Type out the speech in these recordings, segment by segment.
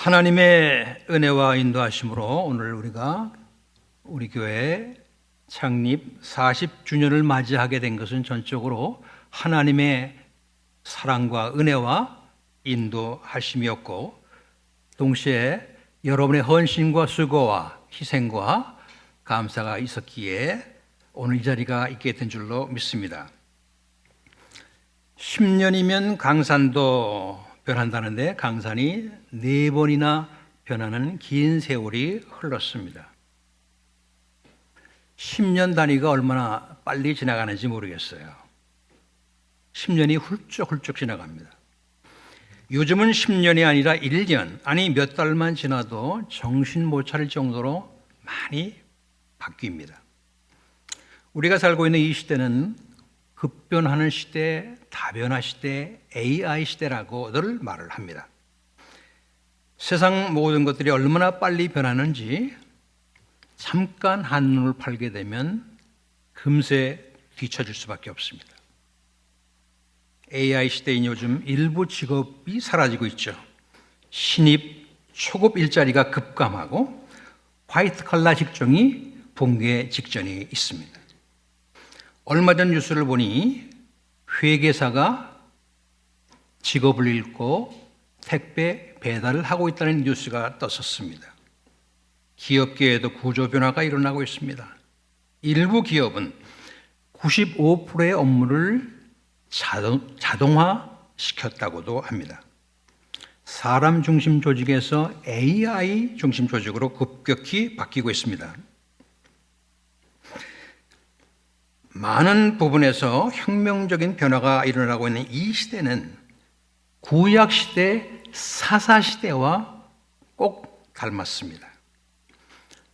하나님의 은혜와 인도하심으로 오늘 우리 교회 창립 40주년을 맞이하게 된 것은 전적으로 하나님의 사랑과 은혜와 인도하심이었고, 동시에 여러분의 헌신과 수고와 희생과 감사가 있었기에 오늘 이 자리가 있게 된 줄로 믿습니다. 10년이면 강산도 변한다는데 강산이 4번이나 변하는 긴 세월이 흘렀습니다. 10년 단위가 얼마나 빨리 지나가는지 모르겠어요. 10년이 훌쩍훌쩍 지나갑니다. 요즘은 10년이 아니라 1년, 아니 몇 달만 지나도 정신 못 차릴 정도로 많이 바뀝니다. 우리가 살고 있는 이 시대는 급변하는 시대, 다변화 시대, AI 시대라고들 말을 합니다. 세상 모든 것들이 얼마나 빨리 변하는지 잠깐 한눈을 팔게 되면 금세 뒤처질 수밖에 없습니다. AI 시대인 요즘 일부 직업이 사라지고 있죠. 신입, 초급 일자리가 급감하고 화이트 칼라 직종이 붕괴 직전에 있습니다. 얼마 전 뉴스를 보니 회계사가 직업을 잃고 택배 배달을 하고 있다는 뉴스가 떴었습니다. 기업계에도 구조 변화가 일어나고 있습니다. 일부 기업은 95%의 업무를 자동화시켰다고도 합니다. 사람 중심 조직에서 AI 중심 조직으로 급격히 바뀌고 있습니다. 많은 부분에서 혁명적인 변화가 일어나고 있는 이 시대는 구약시대 사사시대와 꼭 닮았습니다.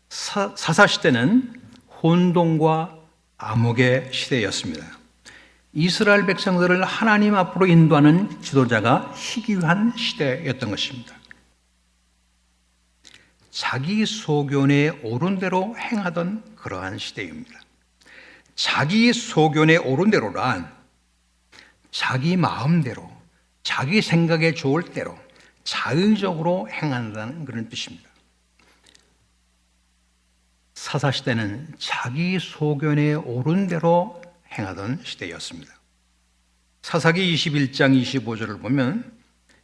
사사시대는 혼돈과 암흑의 시대였습니다. 이스라엘 백성들을 하나님 앞으로 인도하는 지도자가 희귀한 시대였던 것입니다. 자기 소견에 옳은 대로 행하던 그러한 시대입니다. 자기 소견에 옳은 대로란 자기 마음대로, 자기 생각에 좋을 대로 자의적으로 행한다는 그런 뜻입니다. 사사시대는 자기 소견에 옳은 대로 행하던 시대였습니다. 사사기 21장 25절을 보면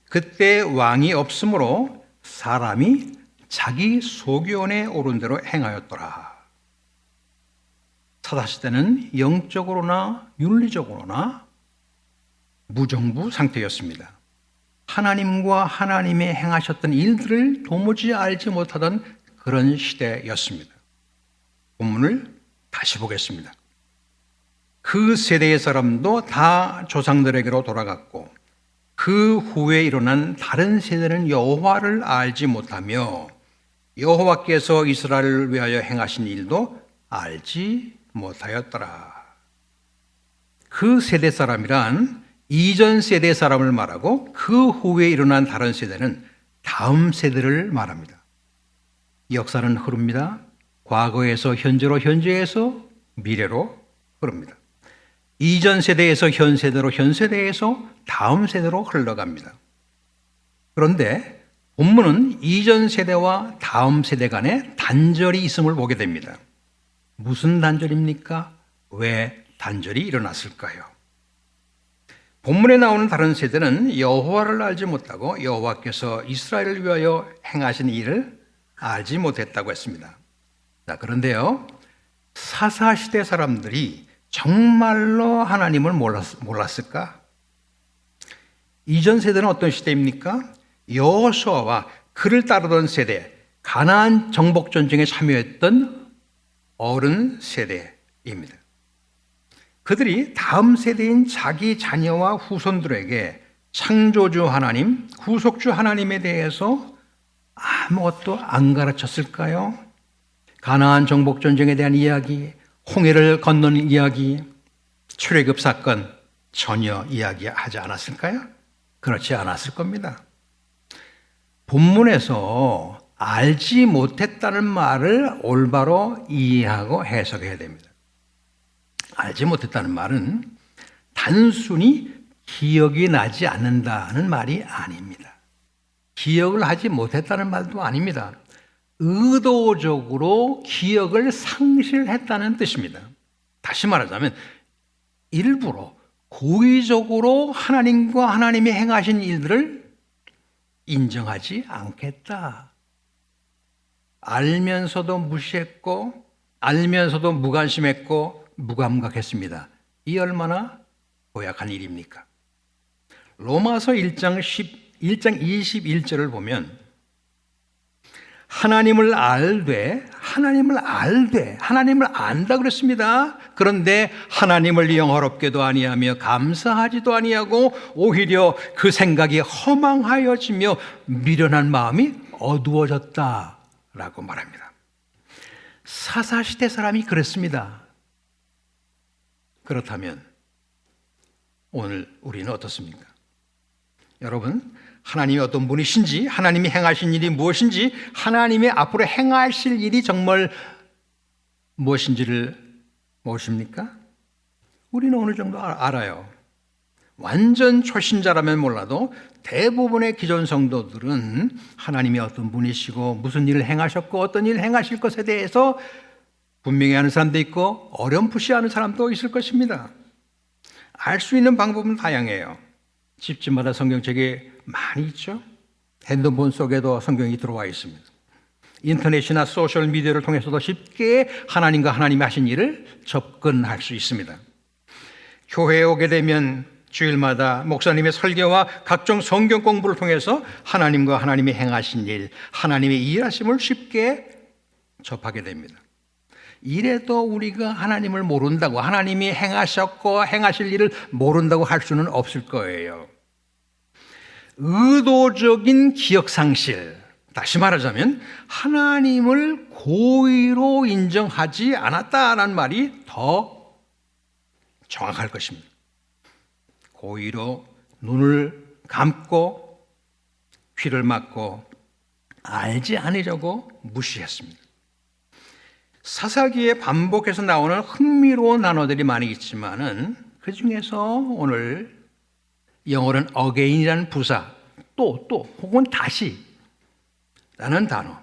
그때 왕이 없으므로 사람이 자기 소견에 옳은 대로 행하였더라. 사사시대는 영적으로나 윤리적으로나 무정부 상태였습니다. 하나님과 하나님의 행하셨던 일들을 도무지 알지 못하던 그런 시대였습니다. 본문을 다시 보겠습니다. 그 세대의 사람도 다 조상들에게로 돌아갔고 그 후에 일어난 다른 세대는 여호와를 알지 못하며 여호와께서 이스라엘을 위하여 행하신 일도 알지 못하였더라. 그 세대 사람이란 이전 세대 사람을 말하고 그 후에 일어난 다른 세대는 다음 세대를 말합니다. 역사는 흐릅니다. 과거에서 현재로, 현재에서 미래로 흐릅니다. 이전 세대에서 현 세대로, 현 세대에서 다음 세대로 흘러갑니다. 그런데 본문은 이전 세대와 다음 세대 간에 단절이 있음을 보게 됩니다. 무슨 단절입니까? 왜 단절이 일어났을까요? 본문에 나오는 다른 세대는 여호와를 알지 못하고 여호와께서 이스라엘을 위하여 행하신 일을 알지 못했다고 했습니다. 자, 그런데요, 사사시대 사람들이 정말로 하나님을 몰랐을까? 이전 세대는 어떤 시대입니까? 여호수아와 그를 따르던 세대, 가나안 정복 전쟁에 참여했던 어른 세대입니다. 그들이 다음 세대인 자기 자녀와 후손들에게 창조주 하나님, 구속주 하나님에 대해서 아무것도 안 가르쳤을까요? 가나안 정복 전쟁에 대한 이야기, 홍해를 건너는 이야기, 출애굽 사건 전혀 이야기하지 않았을까요? 그렇지 않았을 겁니다. 본문에서 알지 못했다는 말을 올바로 이해하고 해석해야 됩니다. 알지 못했다는 말은 단순히 기억이 나지 않는다는 말이 아닙니다. 기억을 하지 못했다는 말도 아닙니다. 의도적으로 기억을 상실했다는 뜻입니다. 다시 말하자면 일부러 고의적으로 하나님과 하나님이 행하신 일들을 인정하지 않겠다. 알면서도 무시했고 알면서도 무관심했고 무감각했습니다. 이 얼마나 고약한 일입니까? 로마서 1장 21절을 보면 하나님을 하나님을 안다 그랬습니다. 그런데 하나님을 영화롭게도 아니하며 감사하지도 아니하고 오히려 그 생각이 허망하여지며 미련한 마음이 어두워졌다라고 말합니다. 사사시대 사람이 그랬습니다. 그렇다면 오늘 우리는 어떻습니까? 여러분, 하나님이 어떤 분이신지, 하나님이 행하신 일이 무엇인지, 하나님이 앞으로 행하실 일이 정말 무엇인지를 모십니까? 우리는 어느 정도 알아요. 완전 초신자라면 몰라도 대부분의 기존 성도들은 하나님이 어떤 분이시고 무슨 일을 행하셨고 어떤 일을 행하실 것에 대해서 분명히 아는 사람도 있고 어렴풋이 아는 사람도 있을 것입니다. 알 수 있는 방법은 다양해요. 집집마다 성경책이 많이 있죠. 핸드폰 속에도 성경이 들어와 있습니다. 인터넷이나 소셜미디어를 통해서도 쉽게 하나님과 하나님이 하신 일을 접근할 수 있습니다. 교회에 오게 되면 주일마다 목사님의 설교와 각종 성경 공부를 통해서 하나님과 하나님이 행하신 일, 하나님의 일하심을 쉽게 접하게 됩니다. 이래도 우리가 하나님을 모른다고, 하나님이 행하셨고 행하실 일을 모른다고 할 수는 없을 거예요. 의도적인 기억상실, 다시 말하자면 하나님을 고의로 인정하지 않았다라는 말이 더 정확할 것입니다. 고의로 눈을 감고 귀를 막고 알지 않으려고 무시했습니다. 사사기에 반복해서 나오는 흥미로운 단어들이 많이 있지만은 그 중에서 오늘 영어로는 again이라는 부사, 또 혹은 다시 라는 단어,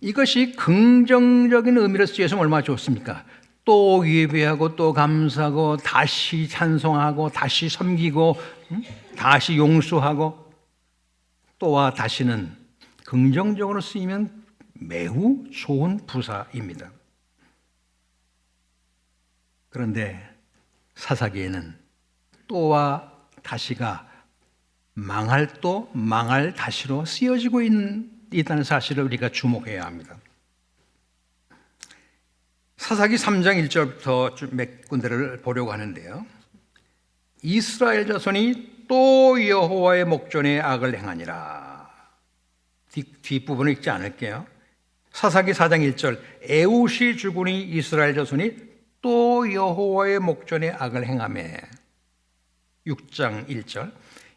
이것이 긍정적인 의미로 쓰여서 얼마나 좋습니까? 또 예배하고 또 감사하고 다시 찬송하고 다시 섬기고 다시 용서하고, 또와 다시는 긍정적으로 쓰이면 매우 좋은 부사입니다. 그런데 사사기에는 또와 다시가 망할 또 망할 다시로 쓰여지고 있다는 사실을 우리가 주목해야 합니다. 사사기 3장 1절부터 몇 군데를 보려고 하는데요. 이스라엘 자손이 또 여호와의 목전에 악을 행하니라. 뒷부분을 읽지 않을게요. 사사기 4장 1절, 에웃이 죽으니 이스라엘 자손이 또 여호와의 목전에 악을 행하매. 6장 1절,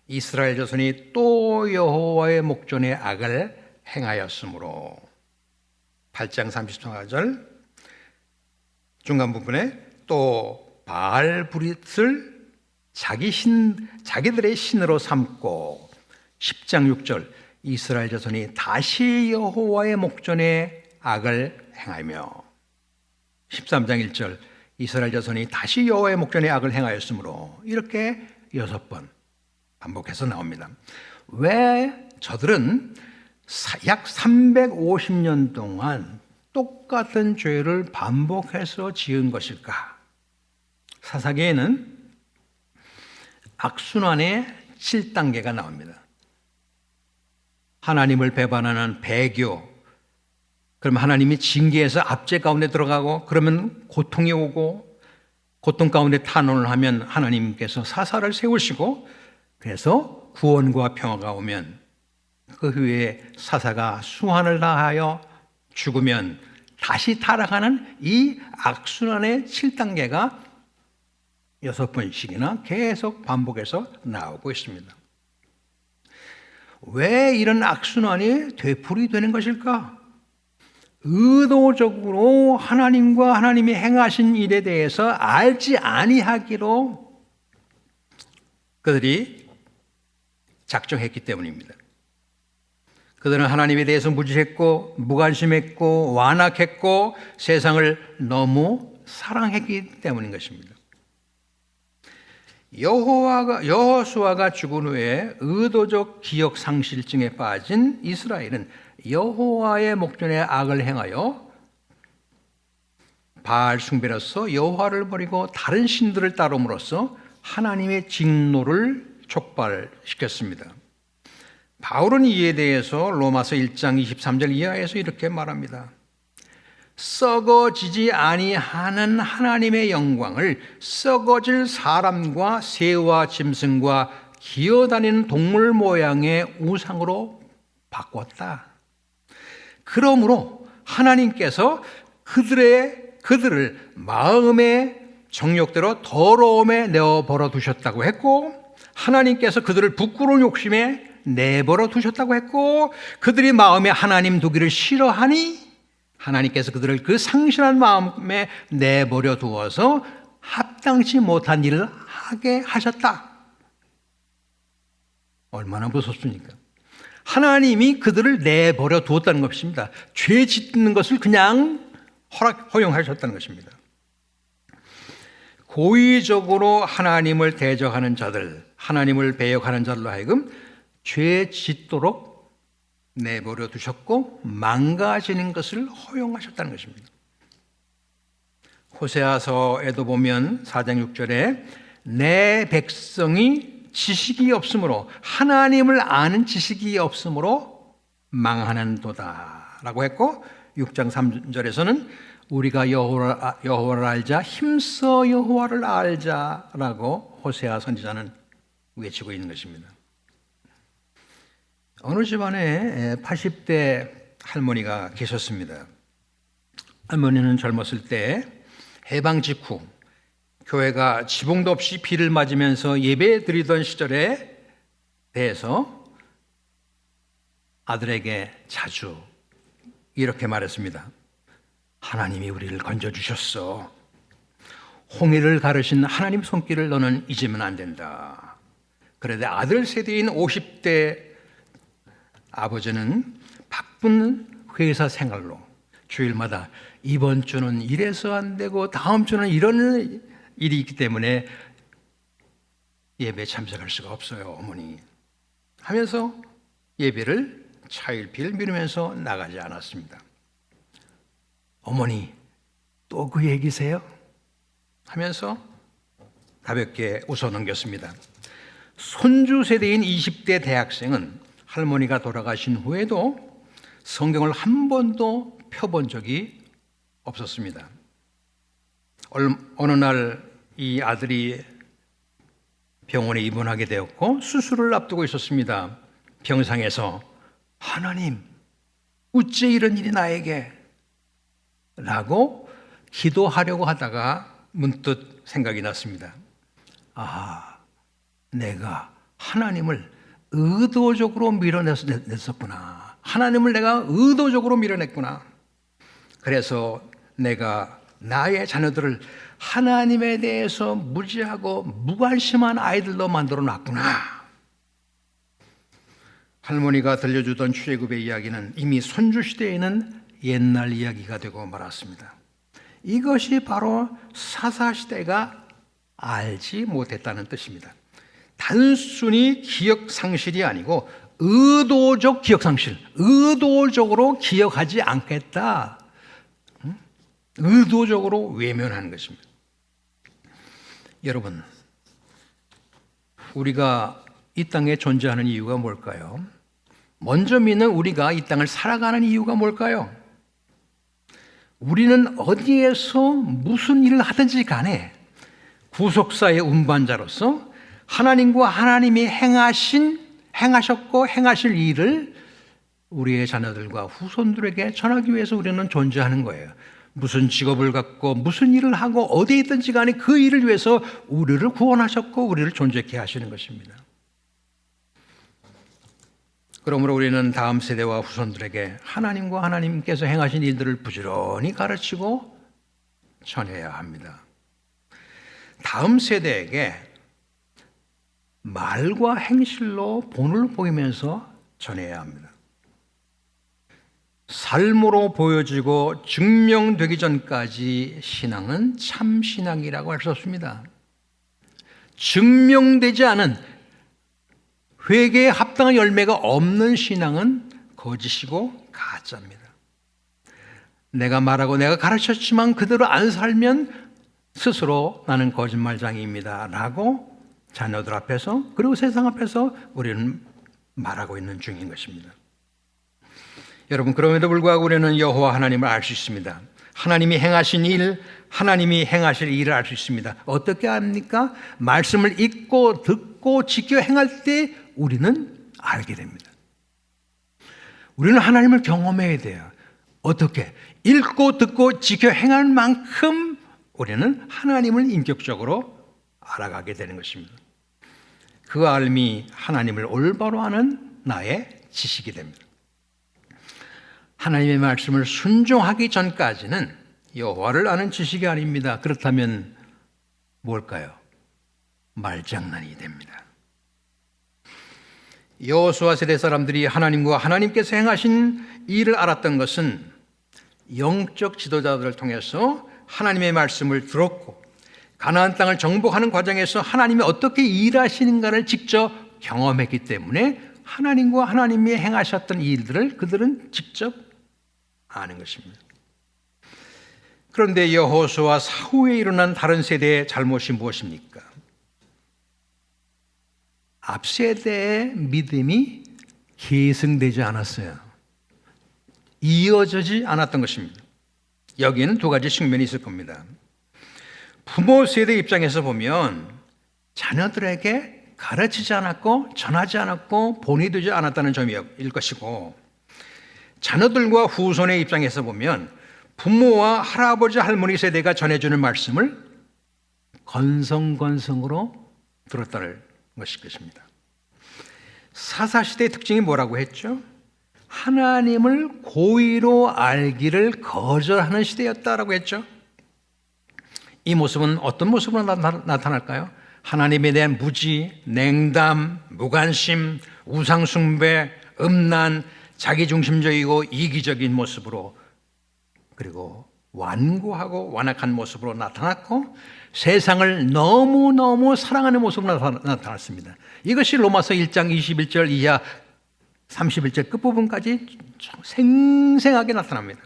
이스라엘 자손이 또 여호와의 목전에 악을 행하였으므로. 8장 34절 중간 부분에 또 바알브릿을 자기들의 신으로 삼고. 10장 6절, 이스라엘 자손이 다시 여호와의 목전에 악을 행하며. 13장 1절, 이스라엘 자손이 다시 여호와의 목전에 악을 행하였으므로. 이렇게 6번 반복해서 나옵니다. 왜 저들은 약 350년 동안 똑같은 죄를 반복해서 지은 것일까? 사사기에는 악순환의 7단계가 나옵니다. 하나님을 배반하는 배교, 그럼 하나님이 징계해서 압제 가운데 들어가고, 그러면 고통이 오고, 고통 가운데 탄원을 하면 하나님께서 사사를 세우시고, 그래서 구원과 평화가 오면 그 후에 사사가 수환을 다하여 죽으면 다시 타락하는 이 악순환의 7단계가 6번씩이나 계속 반복해서 나오고 있습니다. 왜 이런 악순환이 되풀이되는 것일까? 의도적으로 하나님과 하나님이 행하신 일에 대해서 알지 아니하기로 그들이 작정했기 때문입니다. 그들은 하나님에 대해서 무지했고 무관심했고 완악했고 세상을 너무 사랑했기 때문인 것입니다. 여호수아가 죽은 후에 의도적 기억 상실증에 빠진 이스라엘은 여호와의 목전에 악을 행하여 바알 숭배로서 여호와를 버리고 다른 신들을 따름으로써 하나님의 진노를 촉발시켰습니다. 바울은 이에 대해서 로마서 1장 23절 이하에서 이렇게 말합니다. 썩어지지 아니하는 하나님의 영광을 썩어질 사람과 새와 짐승과 기어다니는 동물 모양의 우상으로 바꿨다. 그러므로 하나님께서 그들을 마음의 정욕대로 더러움에 내어버려 두셨다고 했고, 하나님께서 그들을 부끄러운 욕심에 내버려 두셨다고 했고, 그들이 마음에 하나님 두기를 싫어하니 하나님께서 그들을 그 상실한 마음에 내버려 두어서 합당치 못한 일을 하게 하셨다. 얼마나 무섭습니까? 하나님이 그들을 내버려 두었다는 것입니다. 죄 짓는 것을 그냥 허용하셨다는 것입니다. 고의적으로 하나님을 대적하는 자들, 하나님을 배역하는 자들로 하여금 죄 짓도록 내버려 두셨고 망가지는 것을 허용하셨다는 것입니다. 호세아서에도 보면 4장 6절에 내 백성이 지식이 없으므로, 하나님을 아는 지식이 없으므로 망하는도다 라고 했고, 6장 3절에서는 우리가 여호와를 알자, 힘써 여호와를 알자라고 호세아 선지자는 외치고 있는 것입니다. 어느 집안에 80대 할머니가 계셨습니다. 할머니는 젊었을 때 해방 직후 교회가 지붕도 없이 비를 맞으면서 예배 드리던 시절에 대해서 아들에게 자주 이렇게 말했습니다. 하나님이 우리를 건져주셨어. 홍해를 가르신 하나님 손길을 너는 잊으면 안 된다. 그런데 아들 세대인 50대 아버지는 바쁜 회사 생활로 주일마다 이번 주는 이래서 안 되고 다음 주는 이런 일이 있기 때문에 예배에 참석할 수가 없어요, 어머니 하면서 예배를 차일피일 미루면서 나가지 않았습니다. 어머니 또 그 얘기세요? 하면서 가볍게 웃어넘겼습니다. 손주 세대인 20대 대학생은 할머니가 돌아가신 후에도 성경을 한 번도 펴본 적이 없었습니다. 어느 날 이 아들이 병원에 입원하게 되었고 수술을 앞두고 있었습니다. 병상에서 하나님, 어째 이런 일이 나에게? 라고 기도하려고 하다가 문득 생각이 났습니다. 아, 내가 하나님을 의도적으로 밀어냈었구나. 하나님을 내가 의도적으로 밀어냈구나. 그래서 내가 나의 자녀들을 하나님에 대해서 무지하고 무관심한 아이들로 만들어 놨구나. 할머니가 들려주던 출애굽의 이야기는 이미 손주 시대에는 옛날 이야기가 되고 말았습니다. 이것이 바로 사사시대가 알지 못했다는 뜻입니다. 단순히 기억 상실이 아니고 의도적 기억 상실, 의도적으로 기억하지 않겠다. 의도적으로 외면하는 것입니다. 여러분, 우리가 이 땅에 존재하는 이유가 뭘까요? 먼저 믿는 우리가 이 땅을 살아가는 이유가 뭘까요? 우리는 어디에서 무슨 일을 하든지 간에 구속사의 운반자로서 하나님과 하나님이 행하셨고 행하실 일을 우리의 자녀들과 후손들에게 전하기 위해서 우리는 존재하는 거예요. 무슨 직업을 갖고 무슨 일을 하고 어디에 있든지 간에 그 일을 위해서 우리를 구원하셨고 우리를 존재케 하시는 것입니다. 그러므로 우리는 다음 세대와 후손들에게 하나님과 하나님께서 행하신 일들을 부지런히 가르치고 전해야 합니다. 다음 세대에게 말과 행실로 본을 보이면서 전해야 합니다. 삶으로 보여지고 증명되기 전까지 신앙은 참 신앙이라고 할 수 없습니다. 증명되지 않은 회개에 합당한 열매가 없는 신앙은 거짓이고 가짜입니다. 내가 말하고 내가 가르쳤지만 그대로 안 살면 스스로 나는 거짓말장이입니다 라고 자녀들 앞에서 그리고 세상 앞에서 우리는 말하고 있는 중인 것입니다. 여러분, 그럼에도 불구하고 우리는 여호와 하나님을 알 수 있습니다. 하나님이 행하신 일, 하나님이 행하실 일을 알 수 있습니다. 어떻게 압니까? 말씀을 읽고 듣고 지켜 행할 때 우리는 알게 됩니다. 우리는 하나님을 경험해야 돼요. 어떻게? 읽고 듣고 지켜 행할 만큼 우리는 하나님을 인격적으로 알아가게 되는 것입니다. 그 알미 하나님을 올바로 아는 나의 지식이 됩니다. 하나님의 말씀을 순종하기 전까지는 여호와를 아는 지식이 아닙니다. 그렇다면 뭘까요? 말장난이 됩니다. 여호수아 세대 사람들이 하나님과 하나님께서 행하신 일을 알았던 것은 영적 지도자들을 통해서 하나님의 말씀을 들었고 가나안 땅을 정복하는 과정에서 하나님이 어떻게 일하시는가를 직접 경험했기 때문에 하나님과 하나님이 행하셨던 일들을 그들은 직접 아는 것입니다. 그런데 여호수아 사후에 일어난 다른 세대의 잘못이 무엇입니까? 앞 세대의 믿음이 계승되지 않았어요. 이어지지 않았던 것입니다. 여기에는 두 가지 측면이 있을 겁니다. 부모 세대 입장에서 보면 자녀들에게 가르치지 않았고 전하지 않았고 본이 되지 않았다는 점일 것이고, 자녀들과 후손의 입장에서 보면 부모와 할아버지 할머니 세대가 전해주는 말씀을 건성건성으로 들었다는 것일 것입니다. 사사시대의 특징이 뭐라고 했죠? 하나님을 고의로 알기를 거절하는 시대였다라고 했죠. 이 모습은 어떤 모습으로 나타날까요? 하나님에 대한 무지, 냉담, 무관심, 우상숭배, 음란, 자기중심적이고 이기적인 모습으로, 그리고 완고하고 완악한 모습으로 나타났고 세상을 너무너무 사랑하는 모습으로 나타났습니다. 이것이 로마서 1장 21절 이하 31절 끝부분까지 생생하게 나타납니다.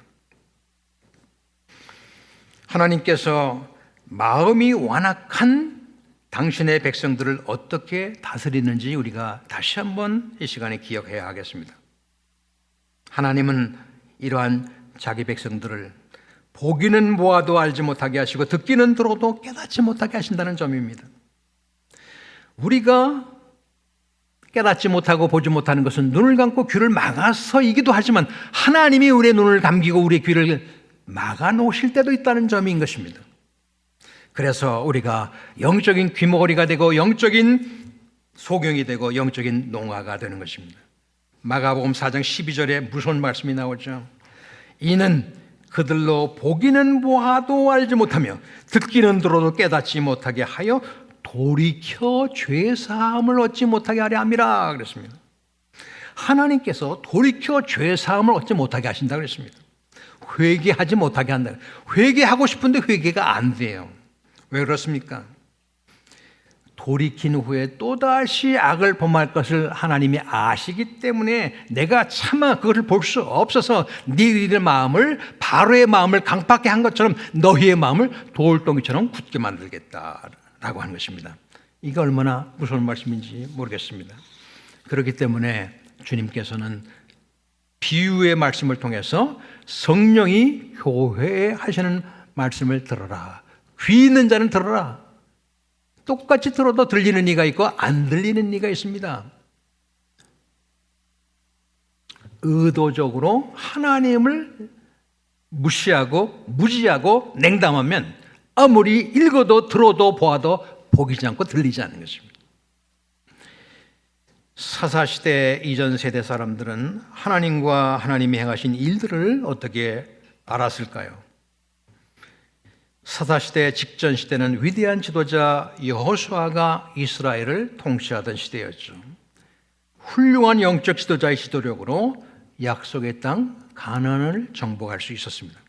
하나님께서 마음이 완악한 당신의 백성들을 어떻게 다스리는지 우리가 다시 한번 이 시간에 기억해야 하겠습니다. 하나님은 이러한 자기 백성들을 보기는 보아도 알지 못하게 하시고 듣기는 들어도 깨닫지 못하게 하신다는 점입니다. 우리가 깨닫지 못하고 보지 못하는 것은 눈을 감고 귀를 막아서이기도 하지만 하나님이 우리의 눈을 감기고 우리의 귀를 막아 놓으실 때도 있다는 점인 것입니다. 그래서 우리가 영적인 귀머거리가 되고 영적인 소경이 되고 영적인 농아가 되는 것입니다. 마가복음 4장 12절에 무서운 말씀이 나오죠. 이는 그들로 보기는 보아도 알지 못하며 듣기는 들어도 깨닫지 못하게 하여 돌이켜 죄사함을 얻지 못하게 하려 함이라 그랬습니다. 하나님께서 돌이켜 죄사함을 얻지 못하게 하신다 그랬습니다. 회개하지 못하게 한다. 회개하고 싶은데 회개가 안 돼요. 왜 그렇습니까? 돌이킨 후에 또다시 악을 범할 것을 하나님이 아시기 때문에 내가 차마 그것을 볼 수 없어서 너희의 마음을, 바로의 마음을 강팍하게 한 것처럼 너희의 마음을 돌덩이처럼 굳게 만들겠다라고 하는 것입니다. 이게 얼마나 무서운 말씀인지 모르겠습니다. 그렇기 때문에 주님께서는 비유의 말씀을 통해서 성령이 교회에 하시는 말씀을 들어라. 귀 있는 자는 들어라. 똑같이 들어도 들리는 이가 있고 안 들리는 이가 있습니다. 의도적으로 하나님을 무시하고 무지하고 냉담하면 아무리 읽어도 들어도 보아도 보이지 않고 들리지 않는 것입니다. 사사시대 이전 세대 사람들은 하나님과 하나님이 행하신 일들을 어떻게 알았을까요? 사사시대 직전 시대는 위대한 지도자 여호수아가 이스라엘을 통치하던 시대였죠. 훌륭한 영적 지도자의 지도력으로 약속의 땅 가나안을 정복할 수 있었습니다.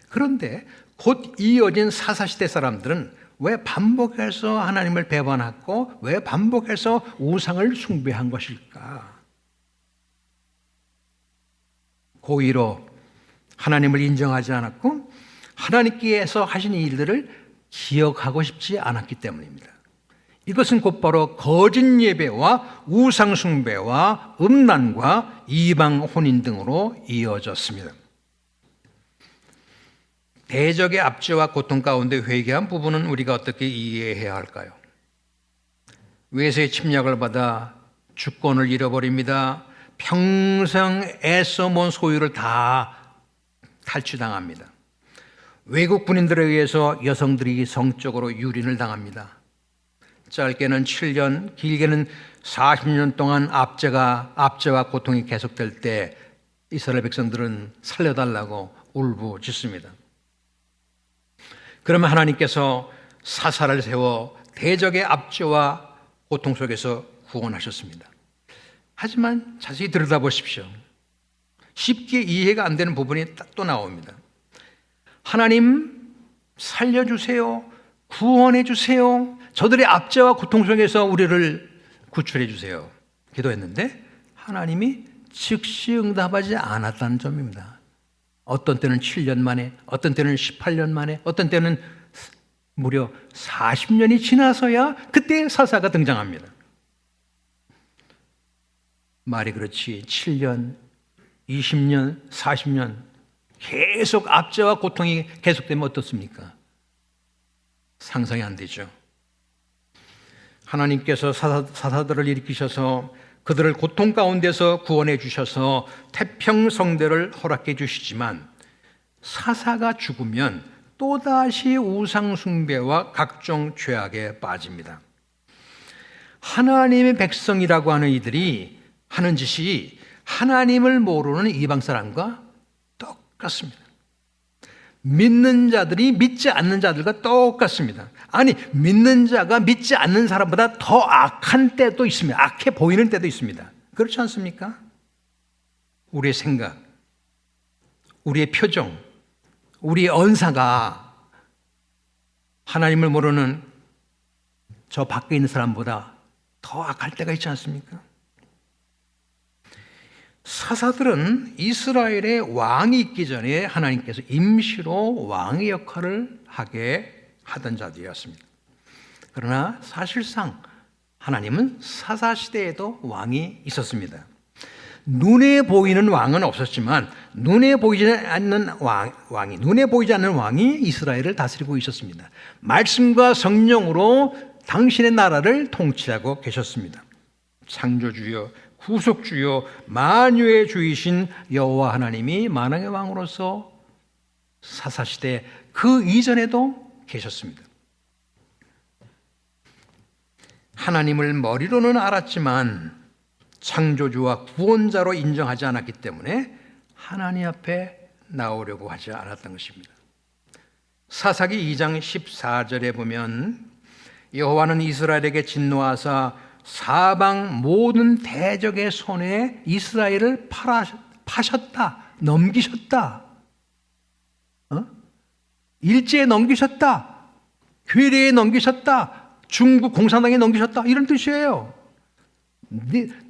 그런데 곧 이어진 사사시대 사람들은 왜 반복해서 하나님을 배반했고 왜 반복해서 우상을 숭배한 것일까? 고의로 하나님을 인정하지 않았고 하나님께서 하신 일들을 기억하고 싶지 않았기 때문입니다. 이것은 곧바로 거짓 예배와 우상 숭배와 음란과 이방 혼인 등으로 이어졌습니다. 대적의 압제와 고통 가운데 회개한 부분은 우리가 어떻게 이해해야 할까요? 외세의 침략을 받아 주권을 잃어버립니다. 평생 애써 모은 소유를 다 탈취당합니다. 외국 군인들에 의해서 여성들이 성적으로 유린을 당합니다. 짧게는 7년, 길게는 40년 동안 압제와 고통이 계속될 때 이스라엘 백성들은 살려달라고 울부짖습니다. 그러면 하나님께서 사사를 세워 대적의 압제와 고통 속에서 구원하셨습니다. 하지만 자세히 들여다보십시오. 쉽게 이해가 안 되는 부분이 또 나옵니다. 하나님 살려주세요. 구원해주세요. 저들의 압제와 고통 속에서 우리를 구출해주세요. 기도했는데 하나님이 즉시 응답하지 않았다는 점입니다. 어떤 때는 7년 만에, 어떤 때는 18년 만에, 어떤 때는 무려 40년이 지나서야 그때 사사가 등장합니다. 말이 그렇지 7년, 20년, 40년 계속 압제와 고통이 계속되면 어떻습니까? 상상이 안 되죠. 하나님께서 사사들을 일으키셔서 그들을 고통 가운데서 구원해 주셔서 태평성대를 허락해 주시지만 사사가 죽으면 또다시 우상숭배와 각종 죄악에 빠집니다. 하나님의 백성이라고 하는 이들이 하는 짓이 하나님을 모르는 이방 사람과 똑같습니다. 믿는 자들이 믿지 않는 자들과 똑같습니다. 아니, 믿는 자가 믿지 않는 사람보다 더 악한 때도 있습니다. 악해 보이는 때도 있습니다. 그렇지 않습니까? 우리의 생각, 우리의 표정, 우리의 언사가 하나님을 모르는 저 밖에 있는 사람보다 더 악할 때가 있지 않습니까? 사사들은 이스라엘의 왕이 있기 전에 하나님께서 임시로 왕의 역할을 하게 하던 자들이었습니다. 그러나 사실상 하나님은 사사시대에도 왕이 있었습니다. 눈에 보이는 왕은 없었지만 눈에 보이지 않는 왕이 이스라엘을 다스리고 있었습니다. 말씀과 성령으로 당신의 나라를 통치하고 계셨습니다. 창조주여 구속주여 만유의 주이신 여호와 하나님이 만왕의 왕으로서 사사시대 그 이전에도 계셨습니다. 하나님을 머리로는 알았지만 창조주와 구원자로 인정하지 않았기 때문에 하나님 앞에 나오려고 하지 않았던 것입니다. 사사기 2장 14절에 보면 여호와는 이스라엘에게 진노하사 사방 모든 대적의 손에 이스라엘을 파셨다, 넘기셨다, 일제에 넘기셨다, 괴뢰에 넘기셨다, 중국 공산당에 넘기셨다, 이런 뜻이에요.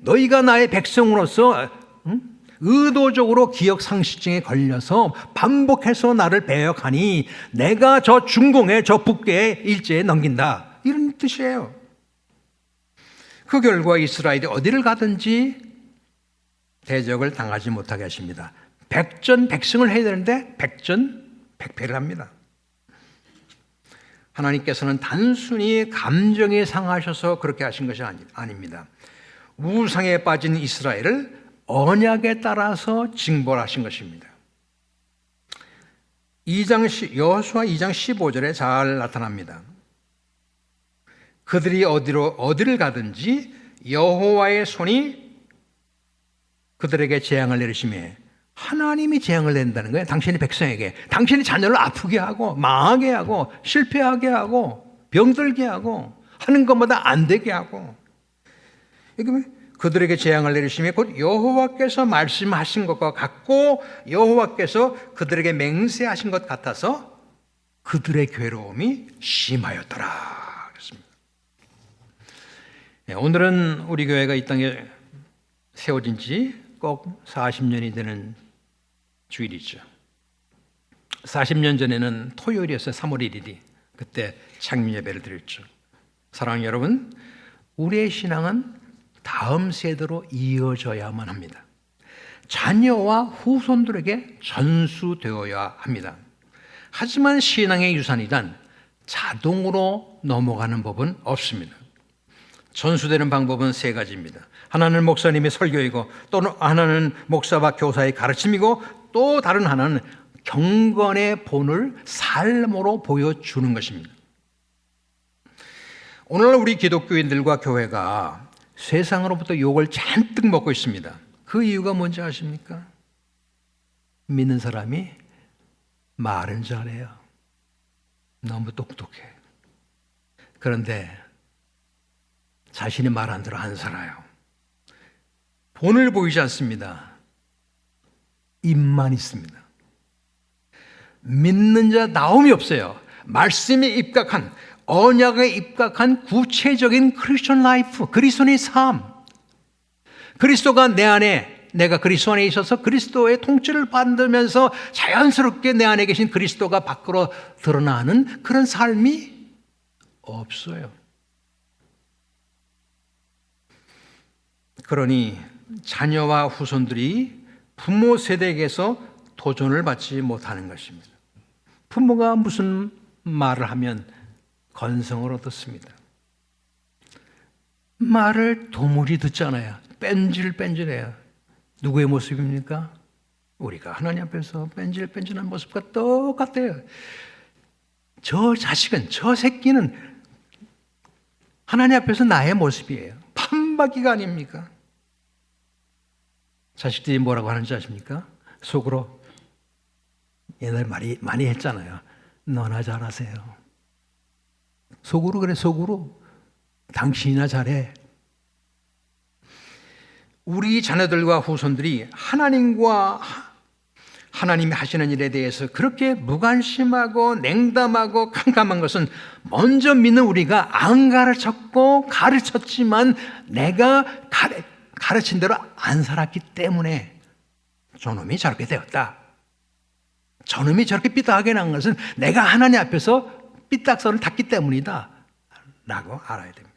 너희가 나의 백성으로서 의도적으로 기억상실증에 걸려서 반복해서 나를 배역하니 내가 저 중공에 저 북괴에 일제에 넘긴다, 이런 뜻이에요. 그 결과 이스라엘이 어디를 가든지 대적을 당하지 못하게 하십니다. 백전백승을 해야 되는데 백전백패를 합니다. 하나님께서는 단순히 감정에 상하셔서 그렇게 하신 것이 아닙니다. 우상에 빠진 이스라엘을 언약에 따라서 징벌하신 것입니다. 여호수아 2장 15절에 잘 나타납니다. 그들이 어디를 가든지 여호와의 손이 그들에게 재앙을 내리시매, 하나님이 재앙을 낸다는 거예요. 당신의 백성에게, 당신의 자녀를 아프게 하고 망하게 하고 실패하게 하고 병들게 하고 하는 것마다 안 되게 하고. 그들에게 재앙을 내리심이 곧 여호와께서 말씀하신 것과 같고 여호와께서 그들에게 맹세하신 것 같아서 그들의 괴로움이 심하였더라. 그렇습니다. 오늘은 우리 교회가 이 땅에 세워진 지 꼭 40년이 되는 주일이죠. 40년 전에는 토요일이었어요. 3월 1일이. 그때 창립 예배를 드렸죠. 사랑하는 여러분, 우리의 신앙은 다음 세대로 이어져야만 합니다. 자녀와 후손들에게 전수되어야 합니다. 하지만 신앙의 유산이란 자동으로 넘어가는 법은 없습니다. 전수되는 방법은 세 가지입니다. 하나는 목사님의 설교이고, 또 하나는 목사와 교사의 가르침이고, 또 다른 하나는 경건의 본을 삶으로 보여주는 것입니다. 오늘날 우리 기독교인들과 교회가 세상으로부터 욕을 잔뜩 먹고 있습니다. 그 이유가 뭔지 아십니까? 믿는 사람이 말은 잘해요. 너무 똑똑해. 그런데 자신이 말한 대로 안 살아요. 본을 보이지 않습니다. 입만 있습니다. 믿는 자 나옴이 없어요. 말씀에 입각한, 언약에 입각한 구체적인 크리스천 라이프, 그리스도의 삶. 그리스도가 내 안에, 내가 그리스도 안에 있어서 그리스도의 통치를 받으면서 자연스럽게 내 안에 계신 그리스도가 밖으로 드러나는 그런 삶이 없어요. 그러니 자녀와 후손들이 부모 세대에게서 도전을 받지 못하는 것입니다. 부모가 무슨 말을 하면 건성을 얻었습니다. 말을 도무지 듣잖아요. 뺀질뺀질해요. 누구의 모습입니까? 우리가 하나님 앞에서 뺀질뺀질한 모습과 똑같아요. 저 자식은, 저 새끼는 하나님 앞에서 나의 모습이에요. 판박이가 아닙니까? 자식들이 뭐라고 하는지 아십니까? 속으로 옛날에 많이 했잖아요. 너나 잘하세요. 속으로 그래, 속으로. 당신이나 잘해. 우리 자녀들과 후손들이 하나님이 하시는 일에 대해서 그렇게 무관심하고 냉담하고 깜깜한 것은 먼저 믿는 우리가 안 가르쳤지만 내가 가르친 대로 안 살았기 때문에 저놈이 저렇게 되었다. 저놈이 저렇게 삐딱하게 난 것은 내가 하나님 앞에서 삐딱선을 탔기 때문이다 라고 알아야 됩니다.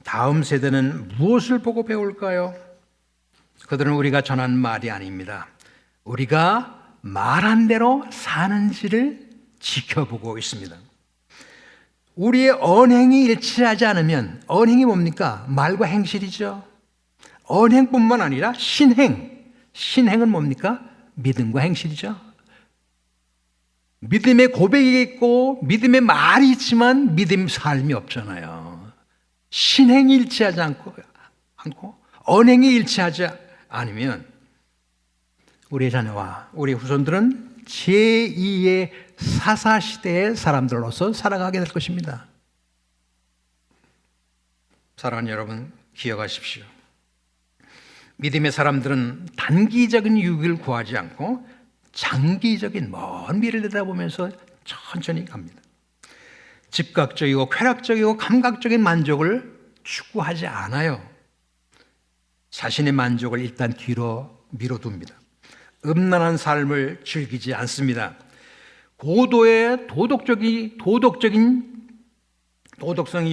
다음 세대는 무엇을 보고 배울까요? 그들은 우리가 전한 말이 아닙니다. 우리가 말한 대로 사는지를 지켜보고 있습니다. 우리의 언행이 일치하지 않으면, 언행이 뭡니까? 말과 행실이죠. 언행뿐만 아니라 신행은 뭡니까? 믿음과 행실이죠. 믿음의 고백이 있고 믿음의 말이 있지만 믿음 삶이 없잖아요. 신행이 일치하지 않고 언행이 일치하지 않으면 우리 자녀와 우리 후손들은 제2의 사사시대의 사람들로서 살아가게 될 것입니다. 사랑하는 여러분, 기억하십시오. 믿음의 사람들은 단기적인 유익을 구하지 않고 장기적인 먼 미래를 내다보면서 천천히 갑니다. 즉각적이고 쾌락적이고 감각적인 만족을 추구하지 않아요. 자신의 만족을 일단 뒤로 미뤄둡니다. 음란한 삶을 즐기지 않습니다. 고도의 도덕성이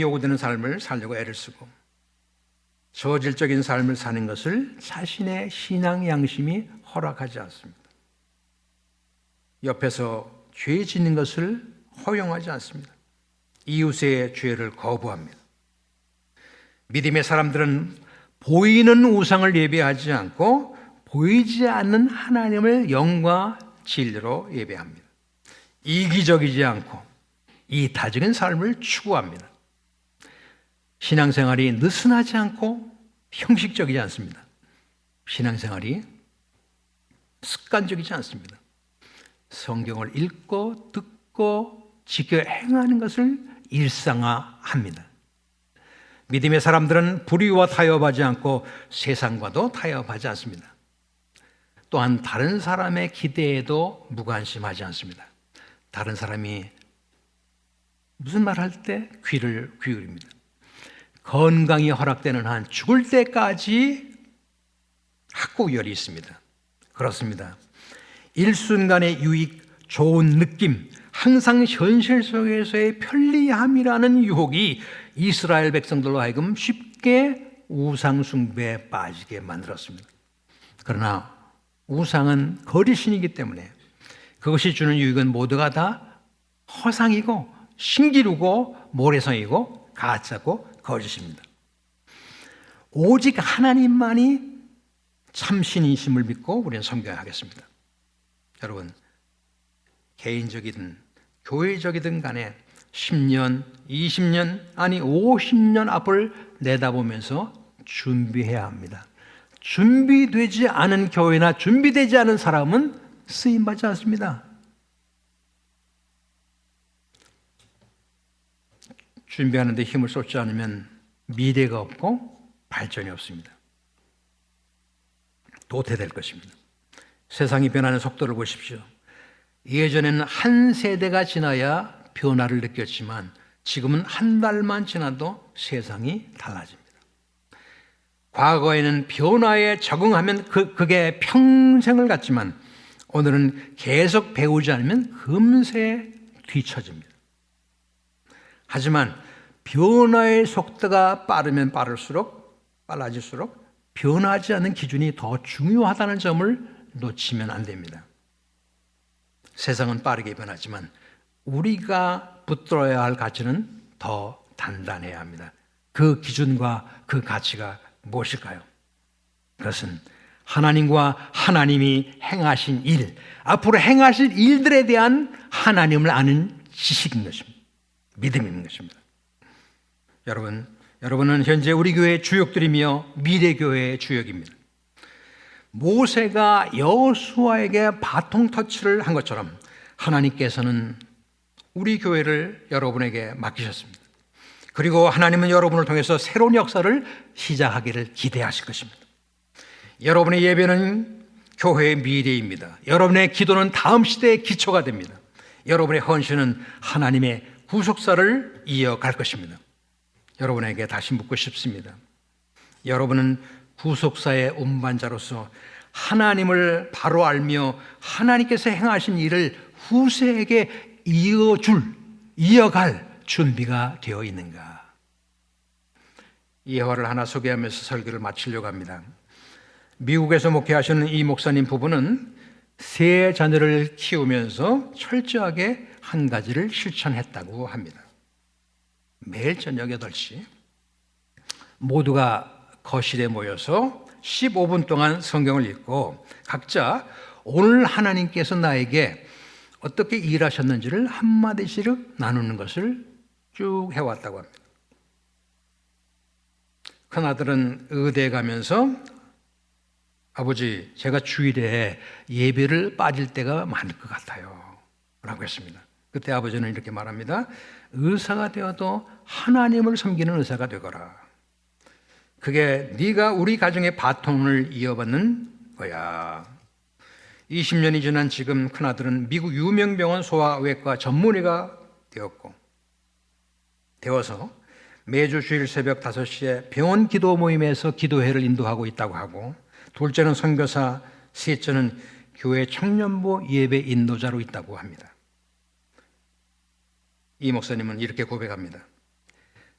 요구되는 삶을 살려고 애를 쓰고 저질적인 삶을 사는 것을 자신의 신앙 양심이 허락하지 않습니다. 옆에서 죄 짓는 것을 허용하지 않습니다. 이웃의 죄를 거부합니다. 믿음의 사람들은 보이는 우상을 예배하지 않고 보이지 않는 하나님을 영과 진리로 예배합니다. 이기적이지 않고 이타적인 삶을 추구합니다. 신앙생활이 느슨하지 않고 형식적이지 않습니다. 신앙생활이 습관적이지 않습니다. 성경을 읽고 듣고 지켜 행하는 것을 일상화합니다. 믿음의 사람들은 불의와 타협하지 않고 세상과도 타협하지 않습니다. 또한 다른 사람의 기대에도 무관심하지 않습니다. 다른 사람이 무슨 말 할 때 귀를 기울입니다. 건강이 허락되는 한 죽을 때까지 학구열이 있습니다. 그렇습니다. 일순간의 유익, 좋은 느낌, 항상 현실 속에서의 편리함이라는 유혹이 이스라엘 백성들로 하여금 쉽게 우상 숭배에 빠지게 만들었습니다. 그러나 우상은 거짓신이기 때문에 그것이 주는 유익은 모두가 다 허상이고 신기루고 모래성이고 가짜고 거짓입니다. 오직 하나님만이 참신이심을 믿고 우리는 섬겨야겠습니다. 여러분, 개인적이든 교회적이든 간에 10년, 20년, 아니 50년 앞을 내다보면서 준비해야 합니다. 준비되지 않은 교회나 준비되지 않은 사람은 쓰임받지 않습니다. 준비하는 데 힘을 쏟지 않으면 미래가 없고 발전이 없습니다. 도태될 것입니다. 세상이 변하는 속도를 보십시오. 예전에는 한 세대가 지나야 변화를 느꼈지만 지금은 한 달만 지나도 세상이 달라집니다. 과거에는 변화에 적응하면 그게 평생을 갔지만 오늘은 계속 배우지 않으면 금세 뒤처집니다. 하지만 변화의 속도가 빠르면 빨라질수록 변하지 않는 기준이 더 중요하다는 점을 놓치면 안 됩니다. 세상은 빠르게 변하지만 우리가 붙들어야 할 가치는 더 단단해야 합니다. 그 기준과 그 가치가 무엇일까요? 그것은 하나님과 하나님이 행하신 일, 앞으로 행하실 일들에 대한 하나님을 아는 지식인 것입니다. 믿음인 것입니다. 여러분은 현재 우리 교회의 주역들이며 미래 교회의 주역입니다. 모세가 여호수아에게 바통 터치를 한 것처럼 하나님께서는 우리 교회를 여러분에게 맡기셨습니다. 그리고 하나님은 여러분을 통해서 새로운 역사를 시작하기를 기대하실 것입니다. 여러분의 예배는 교회의 미래입니다. 여러분의 기도는 다음 시대의 기초가 됩니다. 여러분의 헌신은 하나님의 구속사를 이어갈 것입니다. 여러분에게 다시 묻고 싶습니다. 여러분은 구속사의 운반자로서 하나님을 바로 알며 하나님께서 행하신 일을 후세에게 이어갈 준비가 되어 있는가? 예화를 하나 소개하면서 설교를 마치려고 합니다. 미국에서 목회하시는 이 목사님 부부는 세 자녀를 키우면서 철저하게 한 가지를 실천했다고 합니다. 매일 저녁 8시 모두가 거실에 모여서 15분 동안 성경을 읽고 각자 오늘 하나님께서 나에게 어떻게 일하셨는지를 한마디씩 나누는 것을 쭉 해왔다고 합니다. 큰아들은 의대에 가면서 아버지, 제가 주일에 예배를 빠질 때가 많을 것 같아요 라고 했습니다. 그때 아버지는 이렇게 말합니다. 의사가 되어도 하나님을 섬기는 의사가 되거라. 그게 네가 우리 가정의 바통을 이어받는 거야. 20년이 지난 지금 큰아들은 미국 유명 병원 소아외과 전문의가 되어서 매주 주일 새벽 5시에 병원 기도 모임에서 기도회를 인도하고 있다고 하고, 둘째는 선교사, 셋째는 교회 청년부 예배 인도자로 있다고 합니다. 이 목사님은 이렇게 고백합니다.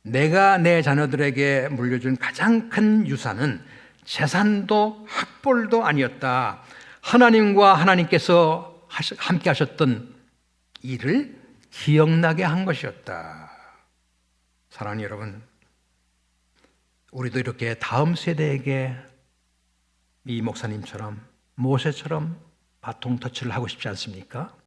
내가 내 자녀들에게 물려준 가장 큰 유산은 재산도 학벌도 아니었다. 하나님과 하나님께서 함께 하셨던 일을 기억나게 한 것이었다. 사랑하는 여러분, 우리도 이렇게 다음 세대에게 이 목사님처럼 모세처럼 바통 터치를 하고 싶지 않습니까?